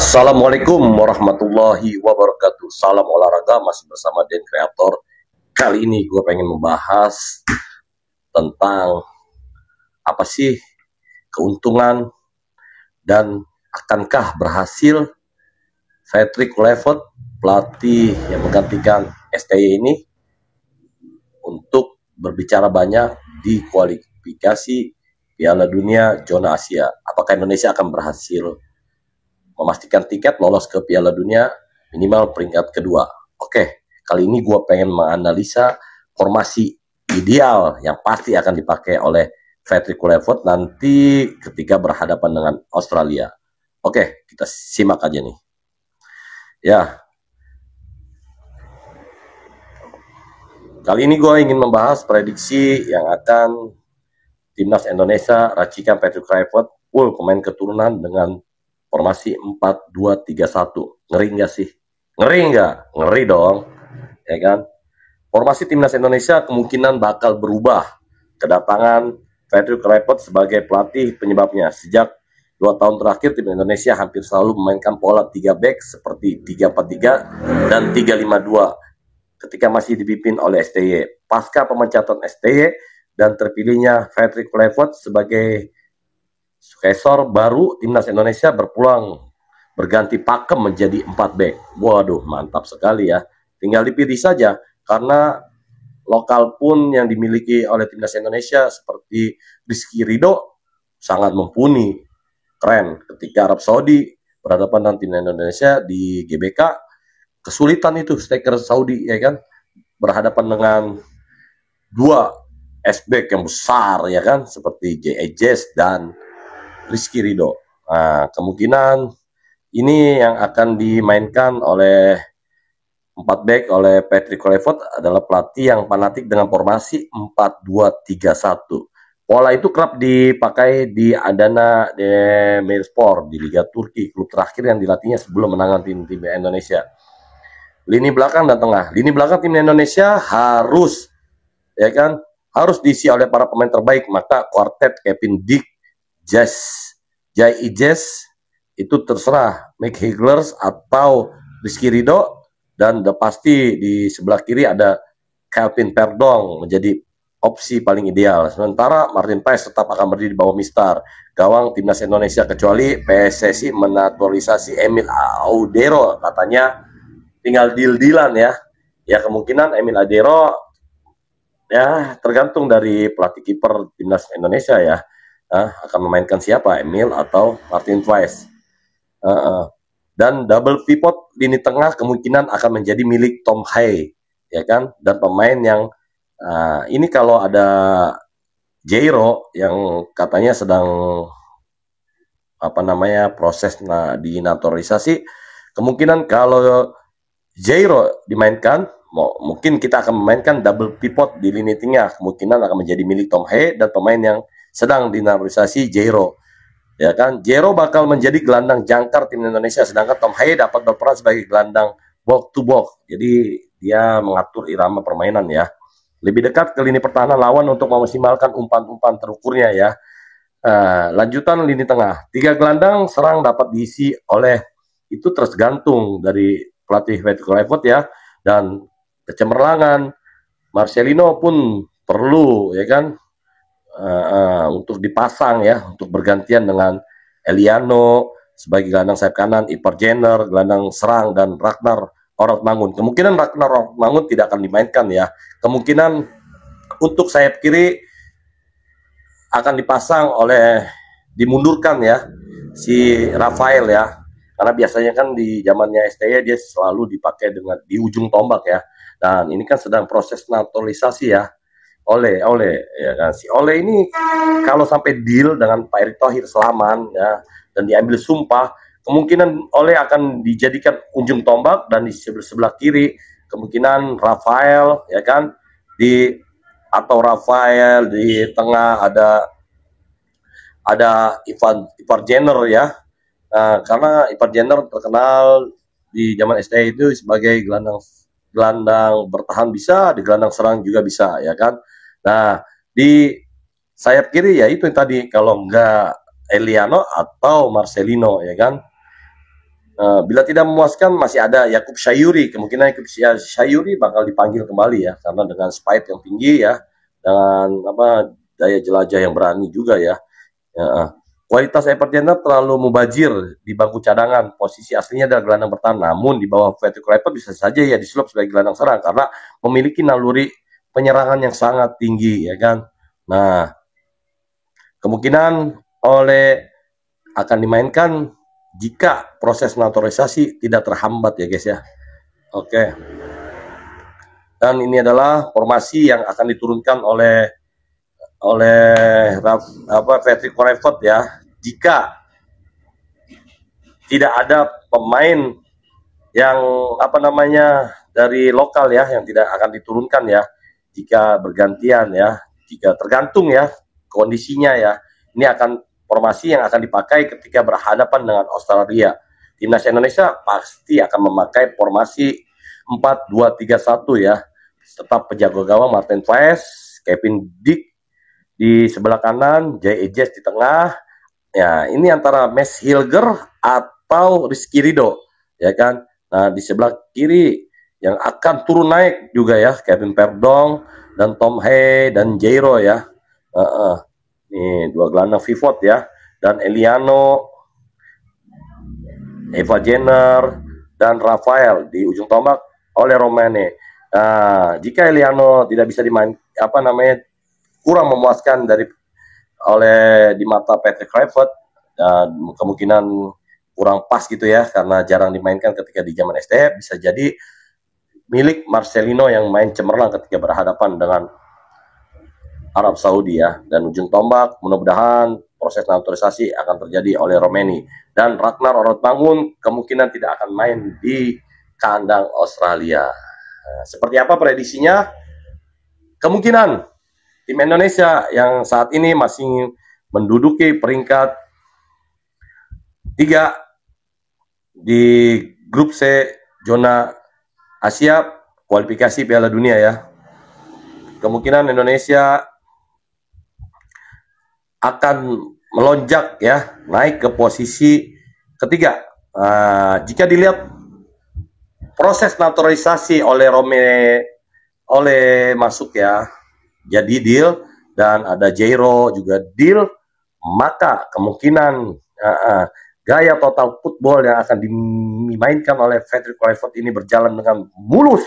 Assalamualaikum warahmatullahi wabarakatuh. Salam olahraga, masih bersama Den Kreator. Kali ini gue pengen membahas tentang apa sih keuntungan dan akankah berhasil Patrick Kluivert, pelatih yang menggantikan STY ini, untuk berbicara banyak di kualifikasi Piala Dunia zona Asia. Apakah Indonesia akan berhasil memastikan tiket lolos ke Piala Dunia minimal peringkat kedua? Oke, kali ini gue pengen menganalisa formasi ideal yang pasti akan dipakai oleh Patrick Kluivert nanti ketika berhadapan dengan Australia. Oke, kita simak aja nih. Ya, kali ini gue ingin membahas prediksi yang akan timnas Indonesia racikan Patrick Kluivert full pemain keturunan dengan formasi 4-2-3-1. Ngeri nggak sih? Ngeri nggak? Ngeri dong, ya kan? Formasi timnas Indonesia kemungkinan bakal berubah. Kedatangan Patrick Kluivert sebagai pelatih penyebabnya. Sejak 2 tahun terakhir, tim Indonesia hampir selalu memainkan pola 3 back seperti 3-4-3 dan 3-5-2 ketika masih dipimpin oleh STY. Pasca pemecatan STY dan terpilihnya Patrick Kluivert sebagai suksesor baru, timnas Indonesia berpeluang berganti pakem menjadi 4 back. Waduh, mantap sekali ya. Tinggal dipilih saja, karena lokal pun yang dimiliki oleh timnas Indonesia seperti Rizky Ridho sangat mumpuni, keren. Ketika Arab Saudi berhadapan dengan timnas Indonesia di GBK, kesulitan itu striker Saudi, ya kan, berhadapan dengan 2 S-back yang besar, ya kan, seperti J.A.Jess dan Rizky Ridho. Nah, kemungkinan ini yang akan dimainkan oleh 4 back oleh Patrick Kluivert adalah pelatih yang fanatik dengan formasi 4-2-3-1. Pola itu kerap dipakai di Adana Demirspor di Liga Turki, klub terakhir yang dilatihnya sebelum menangani tim Indonesia. Lini belakang dan tengah. Lini belakang tim Indonesia harus, ya kan, harus diisi oleh para pemain terbaik. Maka kuartet Kevin Dick, J.A.Jess itu terserah, Mike Higlers atau Rizky Ridho, dan udah pasti di sebelah kiri ada Kelvin Perdong menjadi opsi paling ideal. Sementara Martin Paes tetap akan berdiri di bawah mistar gawang timnas Indonesia, kecuali PSSI menaturalisasi Emil Audero, katanya tinggal deal-dealan ya. Ya, kemungkinan Emil Audero ya tergantung dari pelatih kiper timnas Indonesia ya. Akan memainkan siapa, Emil atau Martin Paes. Dan double pivot lini tengah kemungkinan akan menjadi milik Tom Hay, ya kan. Dan pemain yang ini kalau ada Jairo yang katanya sedang proses dinaturalisasi, kemungkinan kalau Jairo dimainkan, mungkin kita akan memainkan double pivot di lini tengah, kemungkinan akan menjadi milik Tom Hay dan pemain yang sedang dinaturalisasi Jairo, ya kan. Jairo bakal menjadi gelandang jangkar tim Indonesia, sedangkan Tom Hay dapat berperan sebagai gelandang box to box, jadi dia mengatur irama permainan ya, lebih dekat ke lini pertahanan lawan untuk memaksimalkan umpan-umpan terukurnya ya. Lanjutan lini tengah, 3 gelandang serang dapat diisi oleh, itu tergantung dari pelatih Patrick Kluivert ya, dan kecemerlangan Marcelino pun perlu, ya kan, untuk dipasang ya, untuk bergantian dengan Eliano sebagai gelandang sayap kanan, Ipar Jenner gelandang serang, dan Ragnar Orotmangun. Kemungkinan Ragnar Orotmangun tidak akan dimainkan ya. Kemungkinan untuk sayap kiri akan dipasang dimundurkan ya, si Rafael ya. Karena biasanya kan di zamannya STY dia selalu dipakai di ujung tombak ya. Dan ini kan sedang proses naturalisasi ya. Oleh ya kan, si Oleh ini kalau sampai deal dengan Pak Erick Thohir Selaman ya, dan diambil sumpah, kemungkinan Oleh akan dijadikan ujung tombak, dan di sebelah kiri kemungkinan Rafael, ya kan, atau Rafael di tengah ada Ipar Jenner ya. Karena Ipar Jenner terkenal di zaman STY itu sebagai gelandang bertahan bisa, di gelandang serang juga bisa, ya kan. Nah, di sayap kiri ya itu yang tadi, kalau enggak Eliano atau Marcelino, ya kan. Bila tidak memuaskan masih ada Yakub Sayuri, kemungkinan Yakub Sayuri bakal dipanggil kembali ya, karena dengan spike yang tinggi ya, dengan daya jelajah yang berani juga ya. Kualitas Everton terlalu mubazir di bangku cadangan. Posisi aslinya adalah gelandang bertahan, namun di bawah Patrick Kluivert bisa saja ya disulap sebagai gelandang serang karena memiliki naluri penyerangan yang sangat tinggi ya kan. Nah, kemungkinan akan dimainkan jika proses naturalisasi tidak terhambat ya guys ya. Oke. Dan ini adalah formasi yang akan diturunkan oleh Patrick Kluivert ya, jika tidak ada pemain yang dari lokal ya yang tidak akan diturunkan ya, jika bergantian ya, jika tergantung ya kondisinya ya. Ini akan formasi yang akan dipakai ketika berhadapan dengan Australia. Timnas Indonesia pasti akan memakai formasi 4-2-3-1 ya. Tetap penjaga gawang Martin Paes, Kevin Dick di sebelah kanan, Jay Ejes di tengah. Ya, ini antara Mes Hilger atau Rizky Ridho, ya kan. Nah, di sebelah kiri yang akan turun naik juga ya, Kevin Perdong dan Tom Hay dan Jairo ya. Nih, dua gelandang pivot ya, dan Eliano, Eva Jenner, dan Rafael di ujung tombak oleh Romane. Nah, jika Eliano tidak bisa dimain kurang memuaskan di mata Patrick Kluivert, kemungkinan kurang pas gitu ya karena jarang dimainkan ketika di zaman STF, bisa jadi milik Marcelino yang main cemerlang ketika berhadapan dengan Arab Saudi ya. Dan ujung tombak mudah-mudahan proses naturalisasi akan terjadi oleh Romani, dan Ragnar Orotmangun kemungkinan tidak akan main di kandang Australia. Nah, seperti apa prediksinya? Kemungkinan tim Indonesia yang saat ini masih menduduki peringkat 3 di grup C zona Asia kualifikasi Piala Dunia ya. Kemungkinan Indonesia akan melonjak ya, naik ke posisi ketiga. Jika dilihat proses naturalisasi oleh masuk ya, jadi deal, dan ada Jairo juga deal, maka kemungkinan gaya total football yang akan dimainkan oleh Patrick Kluivert ini berjalan dengan mulus,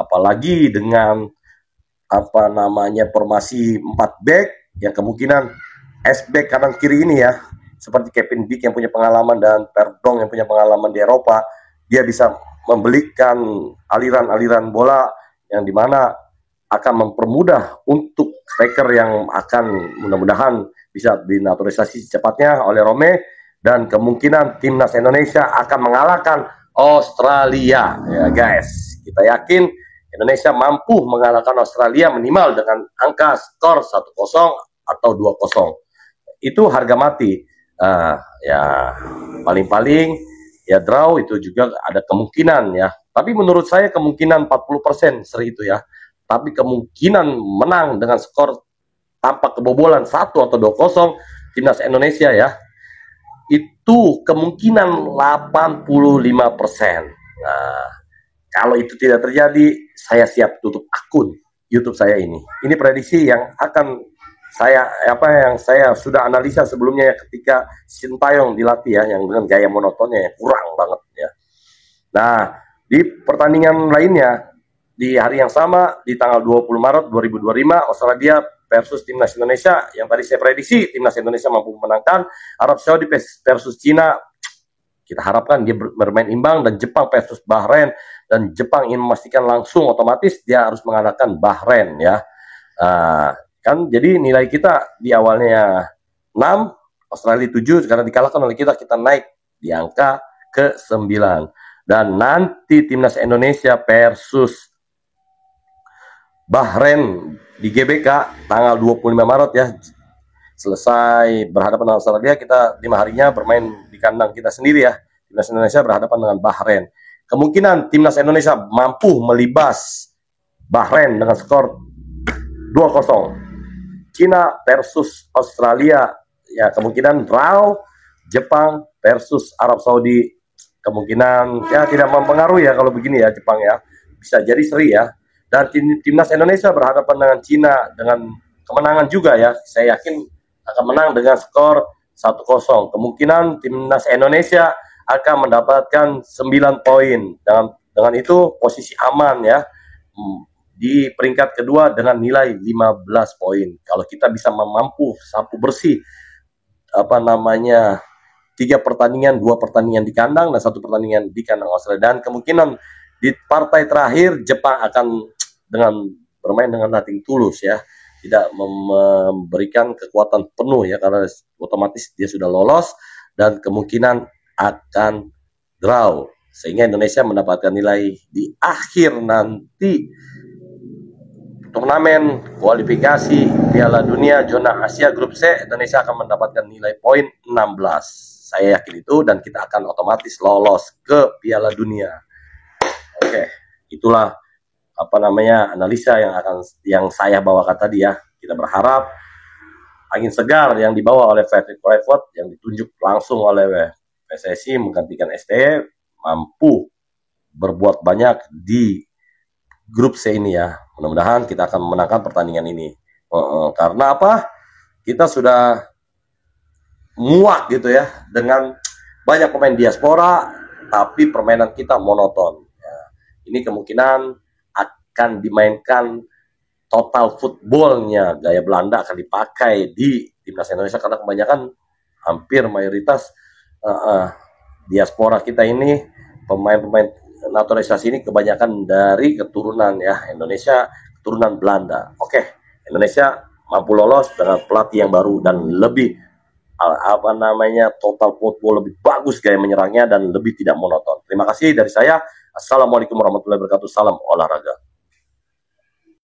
apalagi dengan formasi 4 back yang kemungkinan S-back kanan kiri ini ya, seperti Kevin Dick yang punya pengalaman dan Perdong yang punya pengalaman di Eropa, dia bisa membelikan aliran-aliran bola yang dimana akan mempermudah untuk striker yang akan mudah-mudahan bisa dinaturalisasi secepatnya oleh Rome, dan kemungkinan timnas Indonesia akan mengalahkan Australia ya guys. Kita yakin Indonesia mampu mengalahkan Australia minimal dengan angka skor 1-0 atau 2-0. Itu harga mati. Ya paling-paling ya draw itu juga ada kemungkinan ya. Tapi menurut saya kemungkinan 40% seri itu ya. Tapi kemungkinan menang dengan skor tanpa kebobolan 1 atau 2-0 timnas Indonesia ya, itu kemungkinan 85%. Nah, kalau itu tidak terjadi, saya siap tutup akun YouTube saya ini. Ini prediksi yang akan saya sudah analisa sebelumnya ya, ketika Sintayong dilatih ya, yang dengan gaya monotonnya yang kurang banget ya. Nah, di pertandingan lainnya di hari yang sama, di tanggal 20 Maret 2025, Australia versus Timnas Indonesia, yang tadi saya prediksi Timnas Indonesia mampu memenangkan. Arab Saudi versus Cina, kita harapkan dia bermain imbang. Dan Jepang versus Bahrain, dan Jepang ingin memastikan langsung otomatis dia harus mengalahkan Bahrain ya. Kan jadi nilai kita di awalnya 6, Australia 7, karena dikalahkan oleh kita naik di angka ke 9. Dan nanti Timnas Indonesia versus Bahrain di GBK tanggal 25 Maret ya. Selesai berhadapan dengan Australia, kita 5 harinya bermain di kandang kita sendiri ya. Timnas Indonesia berhadapan dengan Bahrain. Kemungkinan Timnas Indonesia mampu melibas Bahrain dengan skor 2-0. Cina versus Australia ya, kemungkinan draw. Jepang versus Arab Saudi kemungkinan ya tidak mempengaruhi ya kalau begini ya Jepang ya, bisa jadi seri ya. Dan timnas Indonesia berhadapan dengan Cina dengan kemenangan juga ya, saya yakin akan menang dengan skor 1-0. Kemungkinan timnas Indonesia akan mendapatkan 9 poin. Dengan itu posisi aman ya. Di peringkat kedua dengan nilai 15 poin. Kalau kita bisa mampu sapu bersih 3 pertandingan, 2 pertandingan di kandang dan 1 pertandingan di kandang Australia, dan kemungkinan di partai terakhir Jepang akan bermain dengan nothing tulus ya, tidak memberikan kekuatan penuh ya, karena otomatis dia sudah lolos dan kemungkinan akan draw, sehingga Indonesia mendapatkan nilai di akhir nanti turnamen kualifikasi Piala Dunia zona Asia grup C. Indonesia akan mendapatkan nilai poin 16. Saya yakin itu, dan kita akan otomatis lolos ke Piala Dunia. Oke, itulah analisa yang saya bawakan tadi ya. Kita berharap angin segar yang dibawa oleh Patrick Kluivert yang ditunjuk langsung oleh PSSI menggantikan STY mampu berbuat banyak di grup C ini ya. Mudah-mudahan kita akan memenangkan pertandingan ini. Karena apa? Kita sudah muak gitu ya dengan banyak pemain diaspora, tapi permainan kita monoton. Ya, ini kemungkinan akan dimainkan total footballnya gaya Belanda akan dipakai di timnas Indonesia, karena kebanyakan hampir mayoritas diaspora kita ini, pemain-pemain naturalisasi ini kebanyakan dari keturunan ya Indonesia, keturunan Belanda. Oke, Indonesia mampu lolos dengan pelatih yang baru dan lebih total football, lebih bagus gaya menyerangnya dan lebih tidak monoton. Terima kasih dari saya. Assalamualaikum warahmatullahi wabarakatuh. Salam olahraga.